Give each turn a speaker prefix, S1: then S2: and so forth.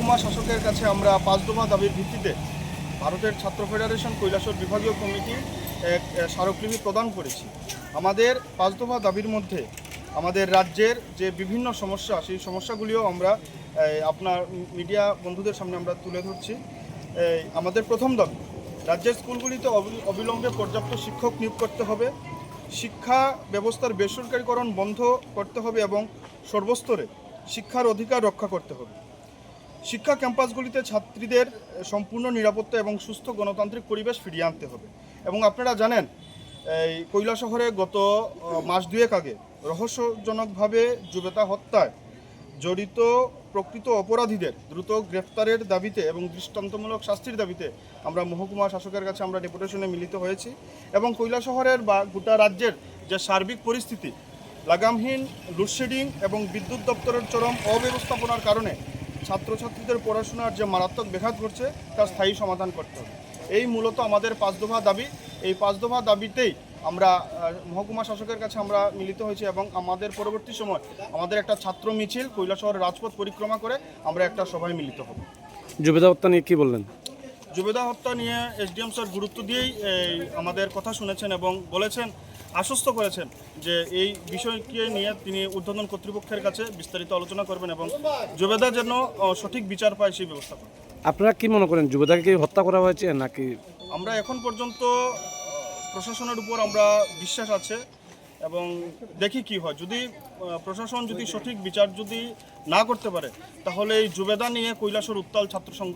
S1: মহকুমা শাসকের কাছে আমরা 5 দফা দাবির ভিত্তিতে ভারতের ছাত্র ফেডারেশন কৈলাসহর বিভাগীয় কমিটি এক স্মারকলিপি প্রদান করেছি। আমাদের 5 দফা দাবির মধ্যে আমাদের রাজ্যের যে বিভিন্ন সমস্যা, সেই সমস্যাগুলিও আমরা আপনার মিডিয়া বন্ধুদের সামনে আমরা তুলে ধরছি। আমাদের প্রথম দাবি, রাজ্যের স্কুলগুলিতে অবিলম্বে পর্যাপ্ত শিক্ষক নিয়োগ করতে হবে, শিক্ষা ব্যবস্থার বেসরকারীকরণ বন্ধ করতে হবে এবং সর্বস্তরে শিক্ষার অধিকার রক্ষা করতে হবে। শিক্ষা ক্যাম্পাসগুলিতে ছাত্রীদের সম্পূর্ণ নিরাপত্তা এবং সুস্থ গণতান্ত্রিক পরিবেশ ফিরিয়ে আনতে হবে। এবং আপনারা জানেন, এই কৈলাসহরে গত মাস দুয়েক আগে রহস্যজনকভাবে যুবেতা হত্যায় জড়িত প্রকৃত অপরাধীদের দ্রুত গ্রেফতারের দাবিতে এবং দৃষ্টান্তমূলক শাস্তির দাবিতে আমরা মহকুমা শাসকের কাছে আমরা ডেপুটেশনে মিলিত হয়েছি। এবং কৈলাসহরের বা গোটা রাজ্যের যে সার্বিক পরিস্থিতি, লাগামহীন লোডশেডিং এবং বিদ্যুৎ দপ্তরের চরম অব্যবস্থাপনার কারণে ছাত্রছাত্রীদের পড়াশোনার যে মারাত্মক ব্যাঘাত ঘটছে, তার স্থায়ী সমাধান করতে হবে। এই মূলত আমাদের 5 দফা দাবি। এই 5 দফা দাবিতেই আমরা মহকুমা শাসকের কাছে আমরা মিলিত হয়েছি এবং আমাদের পরবর্তী সময় আমাদের একটা ছাত্র মিছিল কৈলাসহরের রাজপথ পরিক্রমা করে আমরা একটা সভায় মিলিত হব।
S2: জুবেদা হত্যা নিয়ে কী বললেন?
S1: জুবেদা হত্যা নিয়ে এসডিএম স্যার গুরুত্ব দিয়েই আমাদের কথা শুনেছেন এবং বলেছেন, আশ্বস্ত করেছেন যে এই বিষয়কে নিয়ে তিনি ঊর্ধ্বতন কর্তৃপক্ষের কাছে বিস্তারিত আলোচনা করবেন এবং জুবেদা যেন সঠিক বিচার পায় সেই ব্যবস্থা করবেন।
S2: আপনারা কি মনে করেন, জুবেদাকে কি হত্যা করা হয়েছে নাকি?
S1: আমরা এখন পর্যন্ত প্রশাসনের উপর আমরা বিশ্বাস আছে এবং দেখি কি হয়। যদি প্রশাসন যদি সঠিক বিচার যদি না করতে পারে, তাহলে এই জুবেদা নিয়ে কৈলাসহর উত্তাল ছাত্র সংঘ